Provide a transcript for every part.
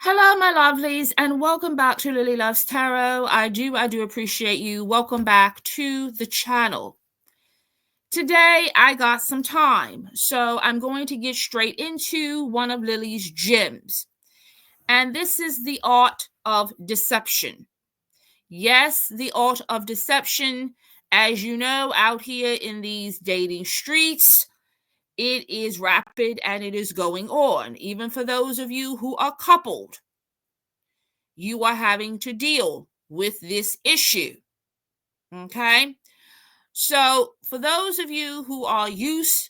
Hello, my lovelies, and welcome back to Lilly Loves Tarot. I do appreciate you. Welcome back to the channel. Today, I got some time, so I'm going to get straight into one of Lily's gems. And this is the art of deception. Yes, the art of deception. As you know, out here in these dating streets, it is rapid and it is going on. Even for those of you who are coupled, you are having to deal with this issue. Okay? So, for those of you who are used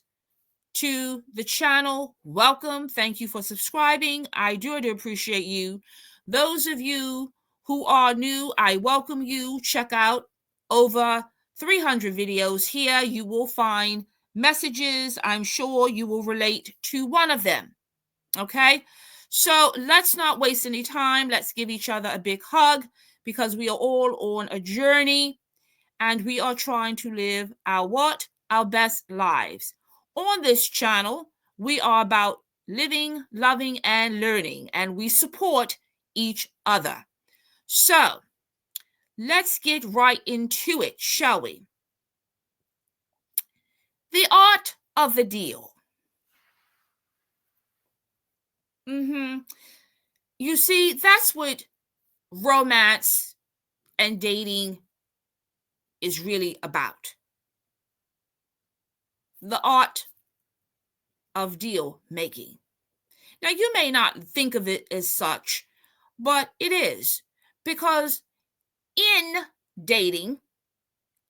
to the channel, welcome. Thank you for subscribing. I do appreciate you. Those of you who are new, I welcome you. Check out over 300 videos here. You will find messages. I'm sure you will relate to one of them. Okay? So let's not waste any time. Let's give each other a big hug because we are all on a journey and we are trying to live our what? Our best lives. On this channel, we are about living, loving, and learning, and we support each other. So let's get right into it, shall we? The art of the deal. You see, that's what romance and dating is really about. The art of deal making. Now, you may not think of it as such, but it is, because in dating,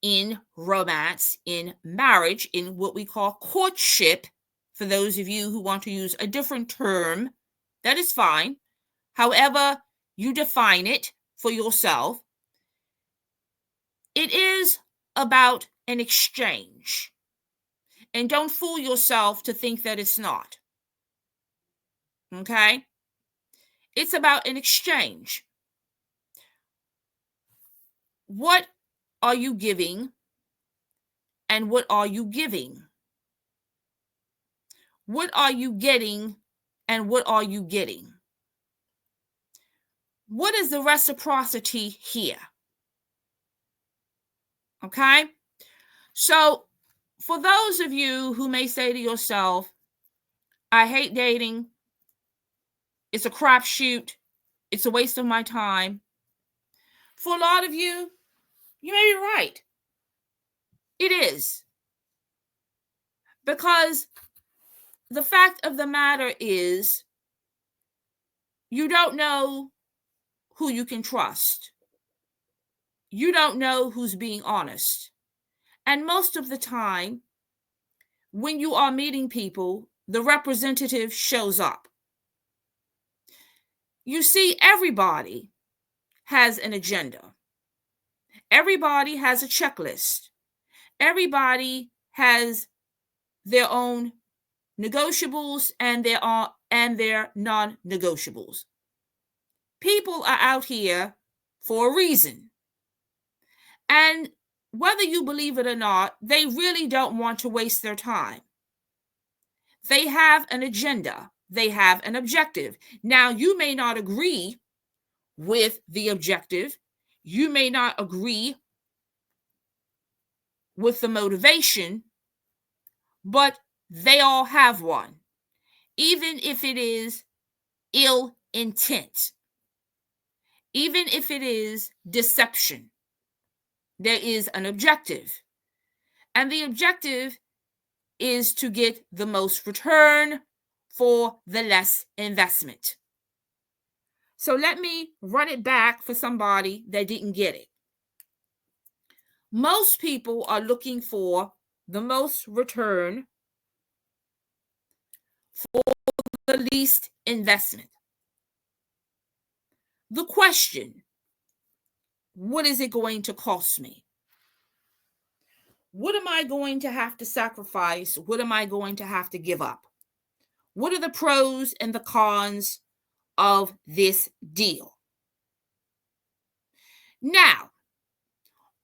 in romance, in marriage, in what we call courtship, for those of you who want to use a different term, that is fine. However you define it for yourself, it is about an exchange. And don't fool yourself to think that it's not. Okay? It's about an exchange. What are you giving and what are you giving? What are you getting and what are you getting? What is the reciprocity here? Okay? So, for those of you who may say to yourself, I hate dating, it's a crapshoot, it's a waste of my time. For a lot of you, you may be right. It is. Because the fact of the matter is, you don't know who you can trust. You don't know who's being honest. And most of the time, when you are meeting people, the representative shows up. You see, everybody has an agenda. Everybody has a checklist. Everybody has their own negotiables and their non-negotiables. People are out here for a reason. And whether you believe it or not, they really don't want to waste their time. They have an agenda. They have an objective. Now, you may not agree with the objective. You may not agree with the motivation, but they all have one, even if it is ill intent, even if it is deception. There is an objective, and the objective is to get the most return for the less investment. So let me run it back for somebody that didn't get it. Most people are looking for the most return for the least investment. The question, what is it going to cost me? What am I going to have to sacrifice? What am I going to have to give up? What are the pros and the cons of this deal? Now,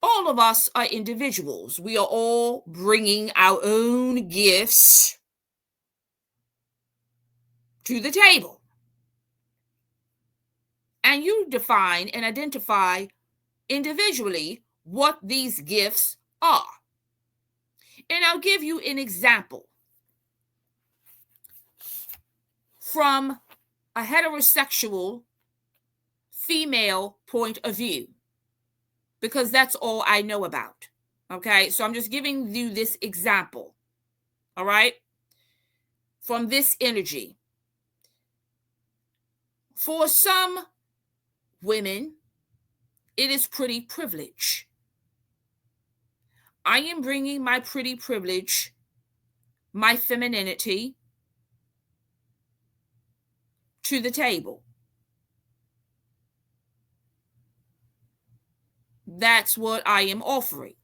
all of us are individuals. We are all bringing our own gifts to the table. And you define and identify individually what these gifts are. And I'll give you an example from a heterosexual female point of view, because that's all I know about. Okay, so I'm just giving you this example, all right, from this energy. For some women, it is pretty privilege. I am bringing my pretty privilege, my femininity, to the table. That's what I am offering.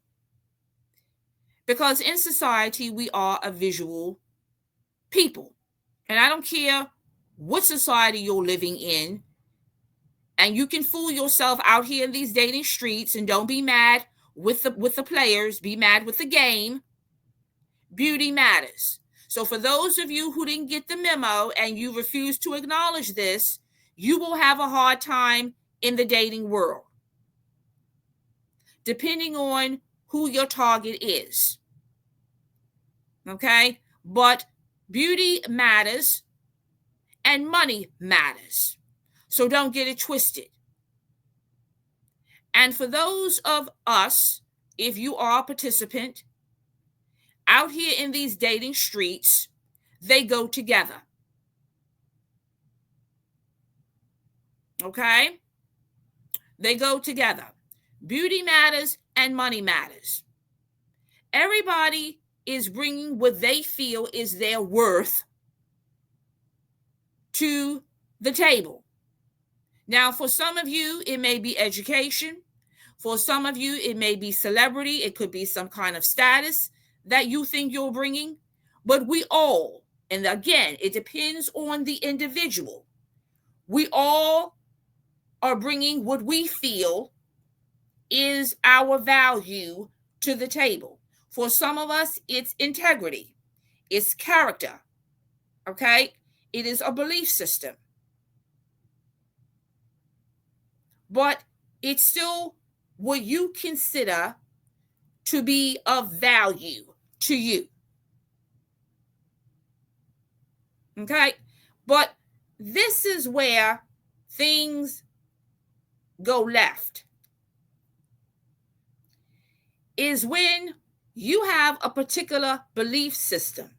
Because in society, we are a visual people. And I don't care what society you're living in. And you can fool yourself out here in these dating streets, and don't be mad with the players, be mad with the game. Beauty matters. So for those of you who didn't get the memo and you refuse to acknowledge this, you will have a hard time in the dating world, depending on who your target is. Okay? But beauty matters and money matters. So don't get it twisted. And for those of us, if you are a participant, out here in these dating streets, they go together. Okay? They go together. Beauty matters and money matters. Everybody is bringing what they feel is their worth to the table. Now, for some of you, it may be education. For some of you, it may be celebrity. It could be some kind of status that you think you're bringing. But we all, and again, it depends on the individual, we all are bringing what we feel is our value to the table. For some of us, it's integrity, it's character, okay? It is a belief system. But it's still what you consider to be of value to you. Okay? But this is where things go left, is when you have a particular belief system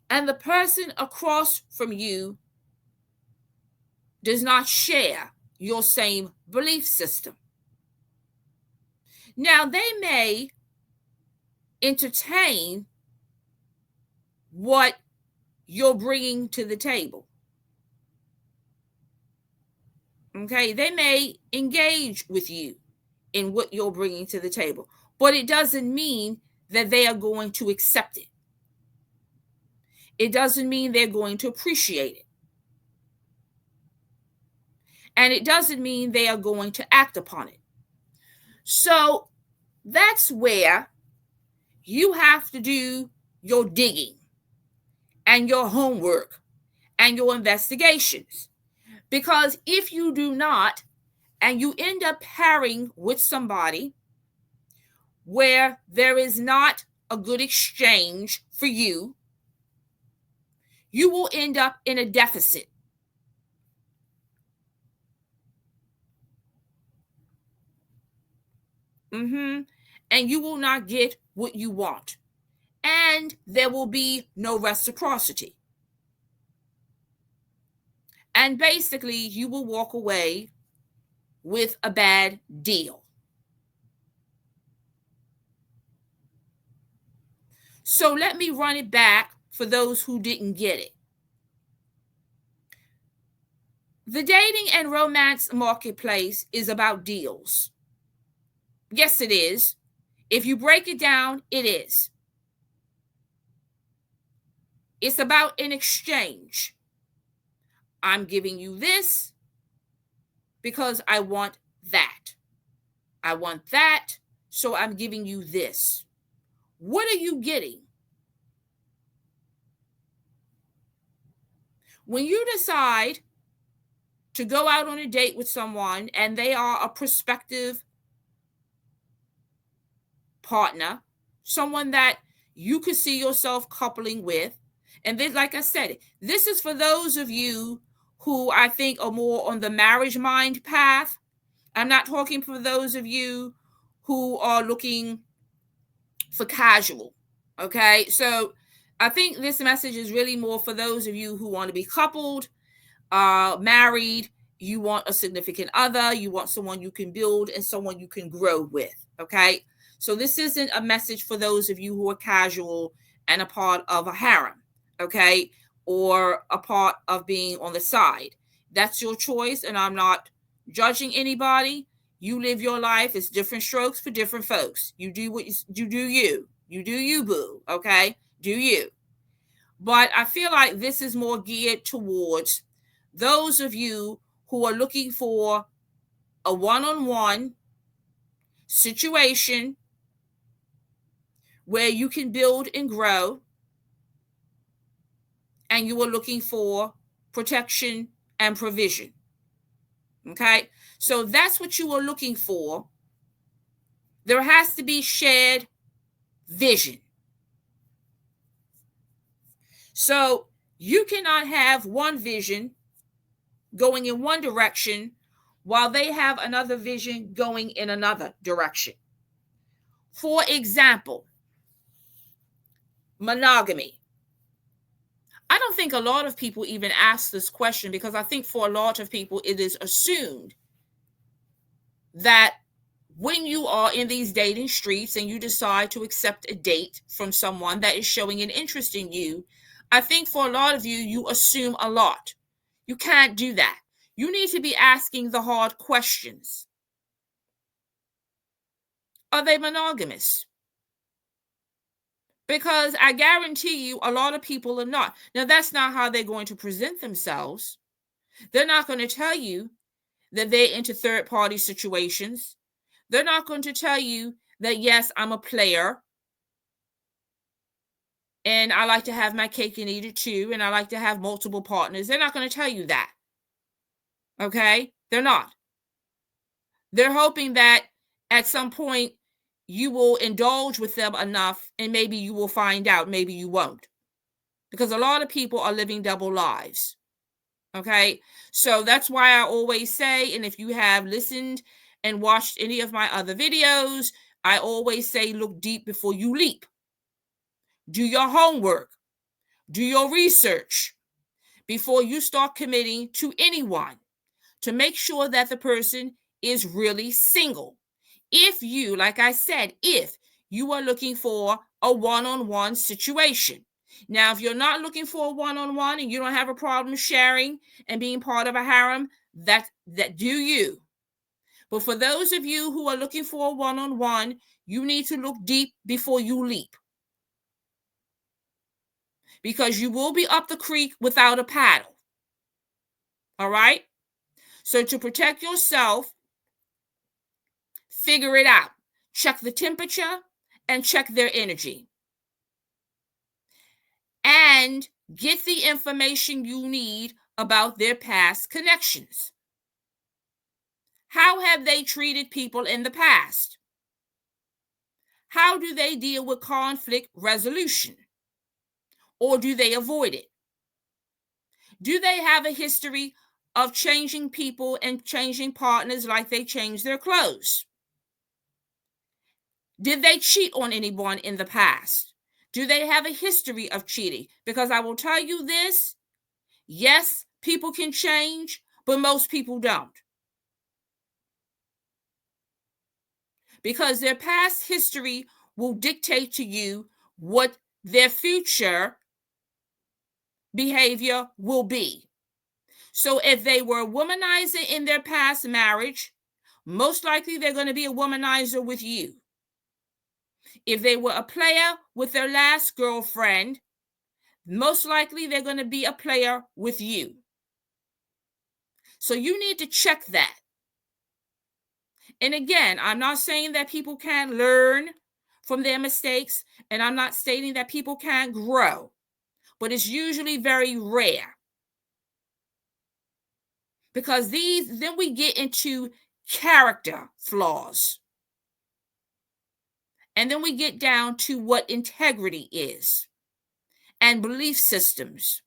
and the person across from you does not share your same belief system. Now, they may entertain what you're bringing to the table. Okay, they may engage with you in what you're bringing to the table, but it doesn't mean that they are going to accept it. It doesn't mean they're going to appreciate it. And it doesn't mean they are going to act upon it. So that's where you have to do your digging and your homework and your investigations. Because if you do not, and you end up pairing with somebody where there is not a good exchange for you, you will end up in a deficit. And you will not get what you want. And there will be no reciprocity. And basically, you will walk away with a bad deal. So let me run it back for those who didn't get it. The dating and romance marketplace is about deals. Yes, it is. If you break it down, it is. It's about an exchange. I'm giving you this because I want that. I want that, so I'm giving you this. What are you getting? When you decide to go out on a date with someone and they are a prospective partner, someone that you could see yourself coupling with. And then, like I said, this is for those of you who I think are more on the marriage mind path. I'm not talking for those of you who are looking for casual. Okay. So I think this message is really more for those of you who want to be coupled, married, you want a significant other, you want someone you can build and someone you can grow with. Okay. So this isn't a message for those of you who are casual and a part of a harem. Okay. Or a part of being on the side. That's your choice. And I'm not judging anybody. You live your life. It's different strokes for different folks. You do what you do. You do you, boo. Okay. Do you. But I feel like this is more geared towards those of you who are looking for a one-on-one situation where you can build and grow, and you are looking for protection and provision. Okay? So that's what you are looking for. There has to be shared vision. So you cannot have one vision going in one direction while they have another vision going in another direction. For example, monogamy. I don't think a lot of people even ask this question because I think for a lot of people it is assumed that when you are in these dating streets and you decide to accept a date from someone that is showing an interest in you, I think for a lot of you, you assume a lot. You can't do that. You need to be asking the hard questions. Are they monogamous? Because I guarantee you a lot of people are not. Now, that's not how they're going to present themselves. They're not going to tell you that they're into third-party situations. They're not going to tell you that, yes, I'm a player and I like to have my cake and eat it too, and I like to have multiple partners. They're not going to tell you that. Okay? They're not. They're hoping that at some point you will indulge with them enough and maybe you will find out, maybe you won't. Because a lot of people are living double lives. Okay? So that's why I always say, and if you have listened and watched any of my other videos, I always say look deep before you leap. Do your homework. Do your research before you start committing to anyone to make sure that the person is really single. If you, like I said, if you are looking for a one-on-one situation. Now, if you're not looking for a one-on-one and you don't have a problem sharing and being part of a harem, that do you. But for those of you who are looking for a one-on-one, you need to look deep before you leap. Because you will be up the creek without a paddle. All right? So to protect yourself, figure it out. Check the temperature and check their energy. And get the information you need about their past connections. How have they treated people in the past? How do they deal with conflict resolution? Or do they avoid it? Do they have a history of changing people and changing partners like they change their clothes? Did they cheat on anyone in the past? Do they have a history of cheating? Because I will tell you this, yes, people can change, but most people don't. Because their past history will dictate to you what their future behavior will be. So if they were a womanizer in their past marriage, most likely they're going to be a womanizer with you. If they were a player with their last girlfriend, most likely they're going to be a player with you. So you need to check that. And again, I'm not saying that people can't learn from their mistakes, and I'm not stating that people can't grow, but it's usually very rare. Because then we get into character flaws. And then we get down to what integrity is and belief systems,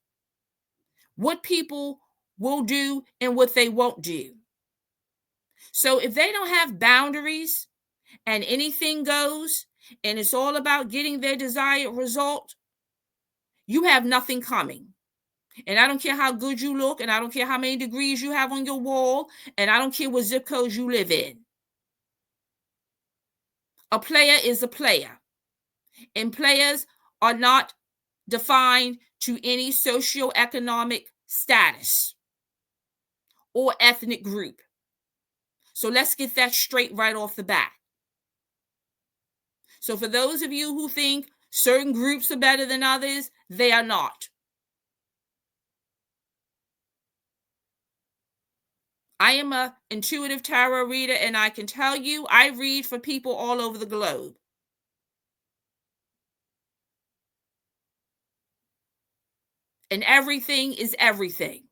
what people will do and what they won't do. So if they don't have boundaries and anything goes and it's all about getting their desired result, you have nothing coming. And I don't care how good you look, and I don't care how many degrees you have on your wall, and I don't care what zip codes you live in. A player is a player, and players are not defined to any socioeconomic status or ethnic group. So let's get that straight right off the bat. So for those of you who think certain groups are better than others, they are not. I am an intuitive tarot reader, and I can tell you I read for people all over the globe. And everything is everything.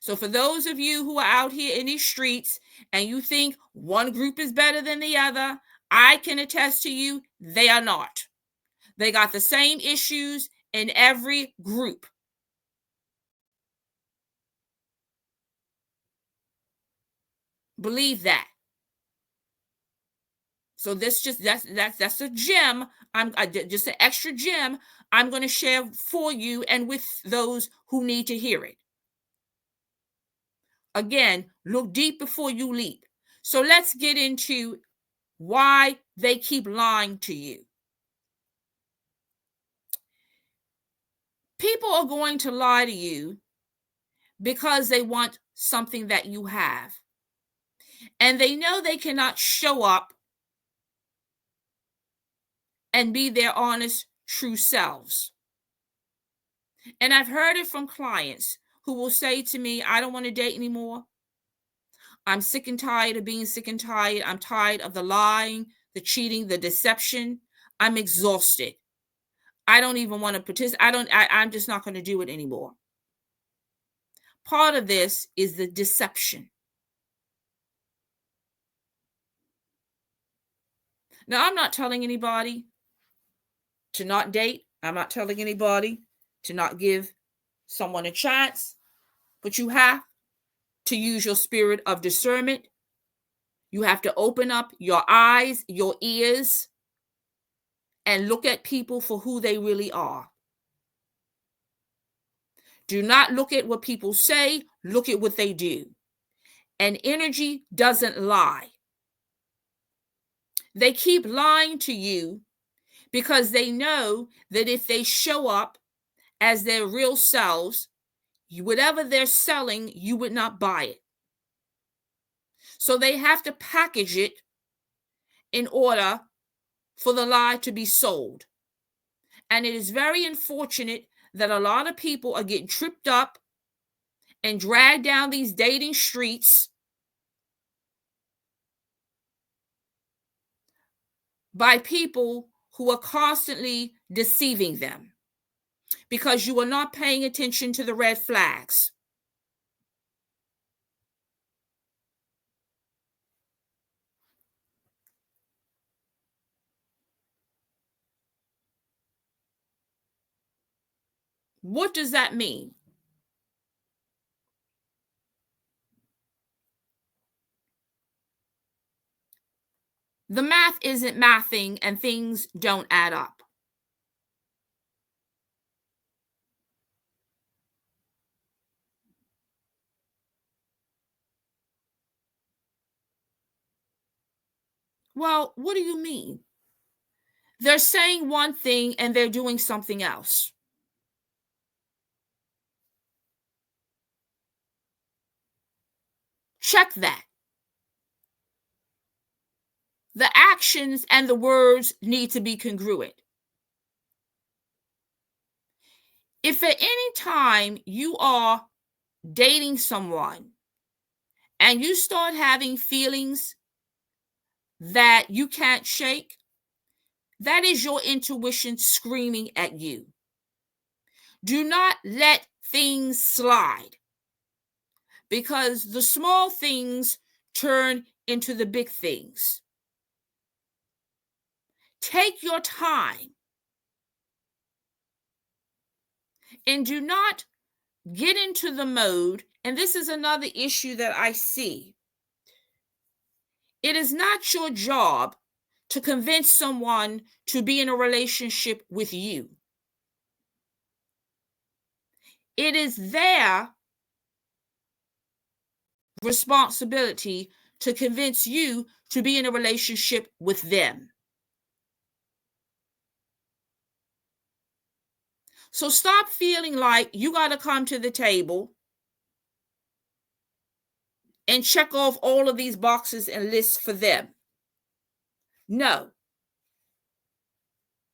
So for those of you who are out here in these streets and you think one group is better than the other, I can attest to you, they are not. They got the same issues in every group. Believe that. So that's a gem. I'm just an extra gem I'm going to share for you and with those who need to hear it. Again, look deep before you leap. So let's get into why they keep lying to you. People are going to lie to you because they want something that you have. And they know they cannot show up and be their honest, true selves. And I've heard it from clients who will say to me, I don't want to date anymore. I'm sick and tired of being sick and tired. I'm tired of the lying, the cheating, the deception. I'm exhausted. I don't even want to participate. I'm just not going to do it anymore. Part of this is the deception. Now, I'm not telling anybody to not date. I'm not telling anybody to not give someone a chance, but you have to use your spirit of discernment. You have to open up your eyes, your ears, and look at people for who they really are. Do not look at what people say, look at what they do. And energy doesn't lie. They keep lying to you because they know that if they show up as their real selves, whatever they're selling, you would not buy it. So they have to package it in order for the lie to be sold. And it is very unfortunate that a lot of people are getting tripped up and dragged down these dating streets by people who are constantly deceiving them because you are not paying attention to the red flags. What does that mean? The math isn't mathing and things don't add up. Well, what do you mean? They're saying one thing and they're doing something else. Check that. The actions and the words need to be congruent. If at any time you are dating someone and you start having feelings that you can't shake, that is your intuition screaming at you. Do not let things slide because the small things turn into the big things. Take your time and do not get into the mode. And this is another issue that I see. It is not your job to convince someone to be in a relationship with you. It is their responsibility to convince you to be in a relationship with them. So stop feeling like you got to come to the table and check off all of these boxes and lists for them. No,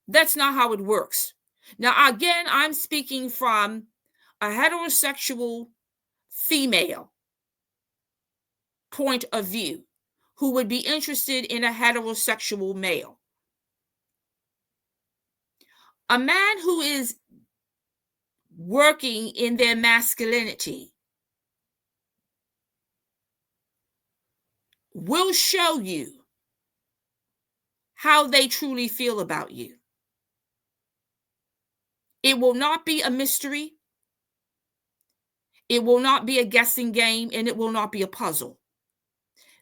that's not how it works. Now, again, I'm speaking from a heterosexual female point of view who would be interested in a heterosexual male. A man who is working in their masculinity will show you how they truly feel about you. It will not be a mystery. It will not be a guessing game, and it will not be a puzzle.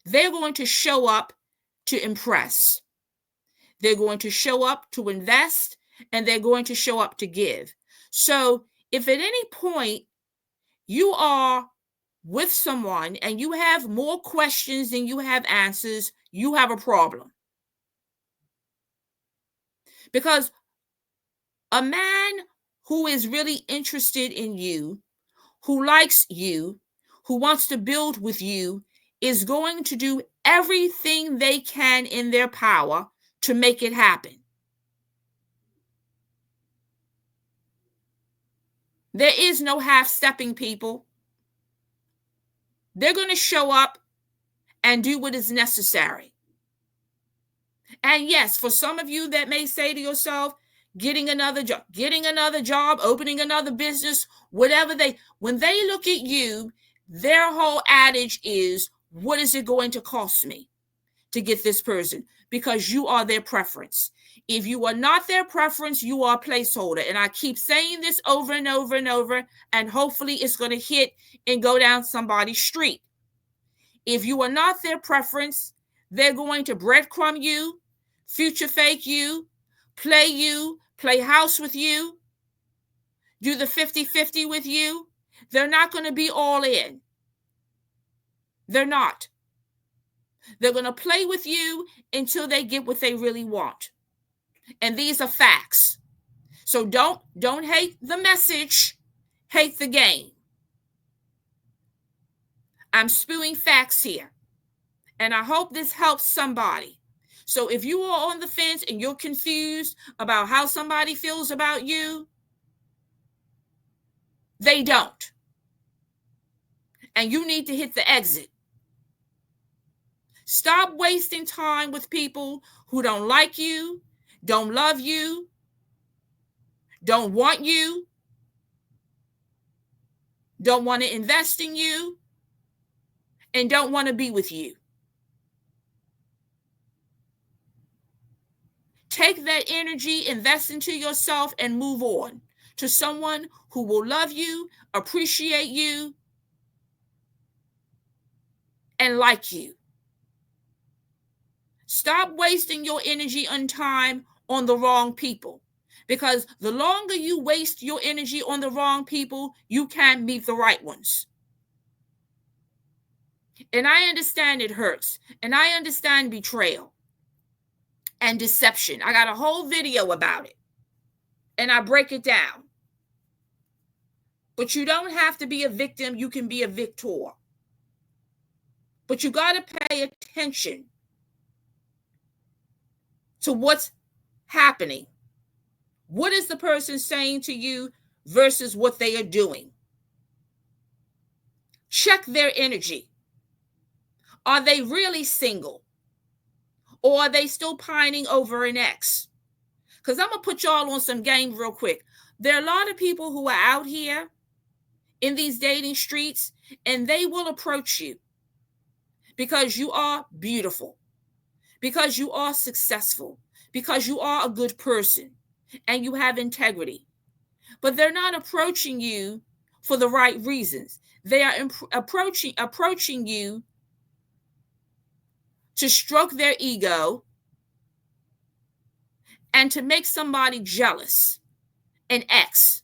They're going to show up to impress. They're going to show up to invest, and they're going to show up to give. So if at any point you are with someone and you have more questions than you have answers, you have a problem. Because a man who is really interested in you, who likes you, who wants to build with you, is going to do everything they can in their power to make it happen. There is no half-stepping, people. They're going to show up and do what is necessary. And yes, for some of you that may say to yourself, getting another job, opening another business, whatever when they look at you, their whole adage is, what is it going to cost me to get this person? Because you are their preference. If you are not their preference, you are a placeholder. And I keep saying this over and over and over, and hopefully it's going to hit and go down somebody's street. If you are not their preference, they're going to breadcrumb you, future fake you, play house with you, do the 50-50 with you. They're not going to be all in. They're not. They're going to play with you until they get what they really want. And these are facts. So don't hate the message, hate the game. I'm spewing facts here. And I hope this helps somebody. So if you are on the fence and you're confused about how somebody feels about you, they don't. And you need to hit the exit. Stop wasting time with people who don't like you, don't love you, don't want you, don't want to invest in you, and don't want to be with you. Take that energy, invest into yourself, and move on to someone who will love you, appreciate you, and like you. Stop wasting your energy and time on the wrong people, because the longer you waste your energy on the wrong people, you can't meet the right ones. And I understand it hurts, and I understand betrayal and deception. I got a whole video about it, and I break it down. But you don't have to be a victim. You can be a victor. But you got to pay attention to what's happening. What is the person saying to you versus what they are doing? Check their energy. Are they really single? Or are they still pining over an ex? Because I'm going to put y'all on some game real quick. There are a lot of people who are out here in these dating streets, and they will approach you because you are beautiful, because you are successful, because you are a good person and you have integrity. But they're not approaching you for the right reasons. They are approaching you to stroke their ego and to make somebody jealous, an ex.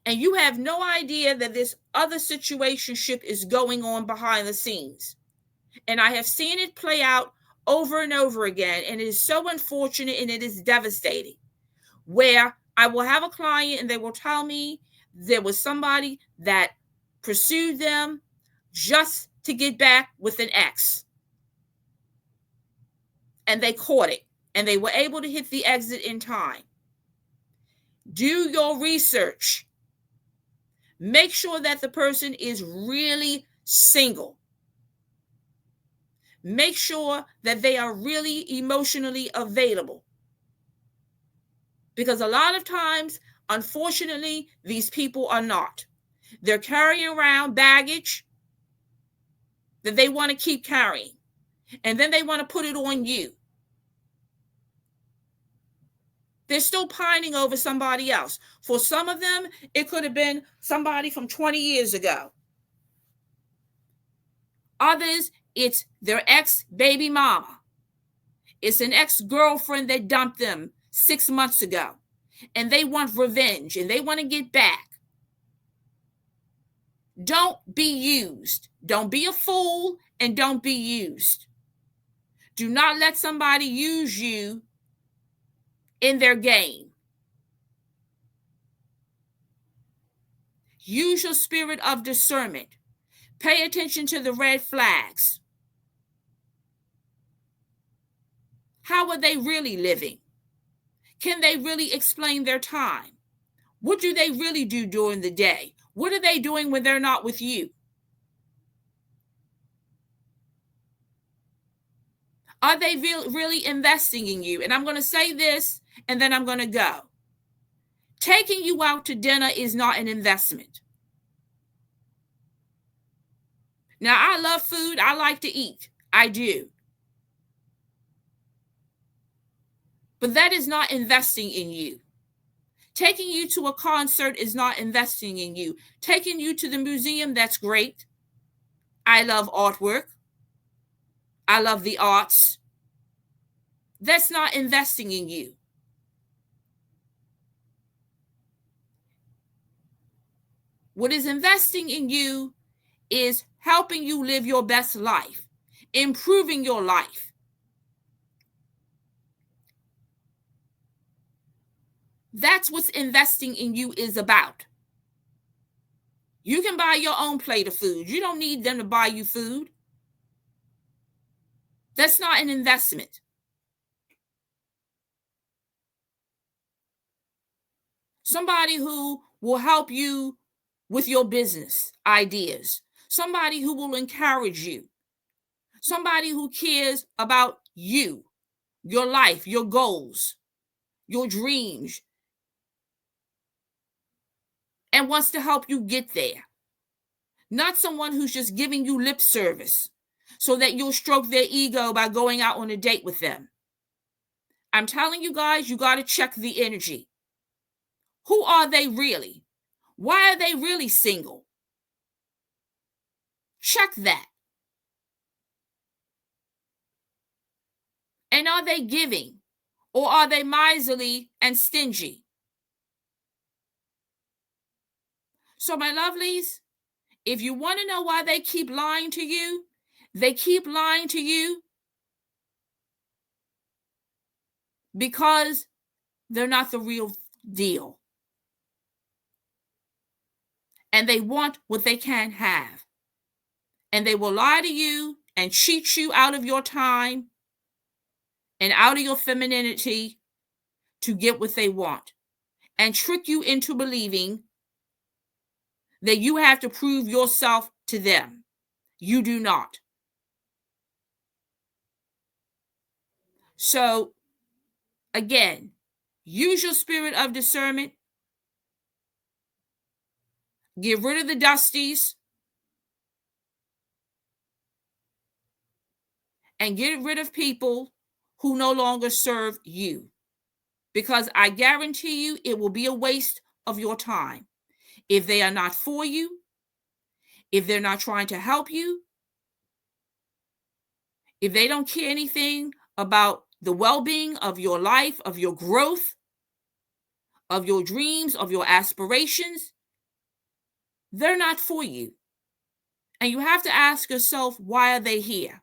And you have no idea that this other situationship is going on behind the scenes. And I have seen it play out over and over again. And it is so unfortunate and it is devastating. Where I will have a client and they will tell me there was somebody that pursued them just to get back with an ex. And they caught it. And they were able to hit the exit in time. Do your research. Make sure that the person is really single. Make sure that they are really emotionally available. Because a lot of times, unfortunately, these people are not. They're carrying around baggage that they want to keep carrying. And then they want to put it on you. They're still pining over somebody else. For some of them, it could have been somebody from 20 years ago. Others, it's their ex-baby mama. It's an ex-girlfriend that dumped them 6 months ago. And they want revenge and they want to get back. Don't be used. Don't be a fool and don't be used. Do not let somebody use you in their game. Use your spirit of discernment. Pay attention to the red flags. How are they really living? Can they really explain their time? What do they really do during the day? What are they doing when they're not with you? Are they really investing in you? And I'm going to say this and then I'm going to go. Taking you out to dinner is not an investment. Now, I love food. I like to eat. I do. But that is not investing in you. Taking you to a concert is not investing in you. Taking you to the museum, that's great. I love artwork. I love the arts. That's not investing in you. What is investing in you is helping you live your best life, improving your life. That's what investing in you is about. You can buy your own plate of food. You don't need them to buy you food. That's not an investment. Somebody who will help you with your business ideas. Somebody who will encourage you. Somebody who cares about you, your life, your goals, your dreams, and wants to help you get there. Not someone who's just giving you lip service so that you'll stroke their ego by going out on a date with them. I'm telling you guys, you got to check the energy. Who are they really? Why are they really single? Check that. And are they giving? Or are they miserly and stingy? So, my lovelies, if you want to know why they keep lying to you, they keep lying to you because they're not the real deal. And they want what they can't have. And they will lie to you and cheat you out of your time and out of your femininity to get what they want. And trick you into believing that you have to prove yourself to them. You do not. So, again, use your spirit of discernment. Get rid of the dusties and get rid of people who no longer serve you. Because I guarantee you it will be a waste of your time. If they are not for you, if they're not trying to help you, if they don't care anything about the well-being of your life, of your growth, of your dreams, of your aspirations, they're not for you. And you have to ask yourself, why are they here?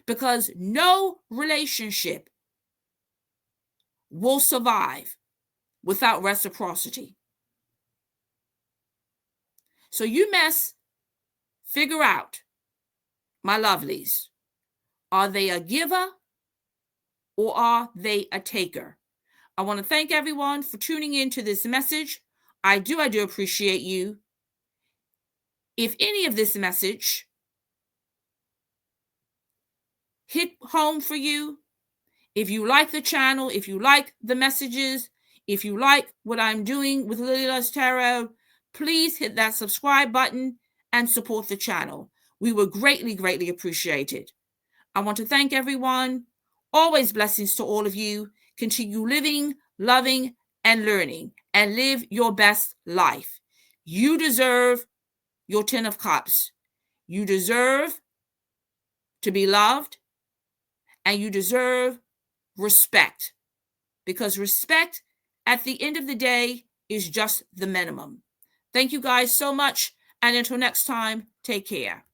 Because no relationship will survive without reciprocity. So you must figure out, my lovelies, are they a giver or are they a taker? I want to thank everyone for tuning in to this message. I do appreciate you. If any of this message hit home for you, if you like the channel, if you like the messages, if you like what I'm doing with Lilly Loves Tarot, please hit that subscribe button and support the channel. We would greatly, greatly appreciate it. I want to thank everyone. Always blessings to all of you. Continue living, loving, and learning, and live your best life. You deserve your 10 of Cups. You deserve to be loved, and you deserve respect, because respect at the end of the day is just the minimum. Thank you guys so much, and until next time, take care.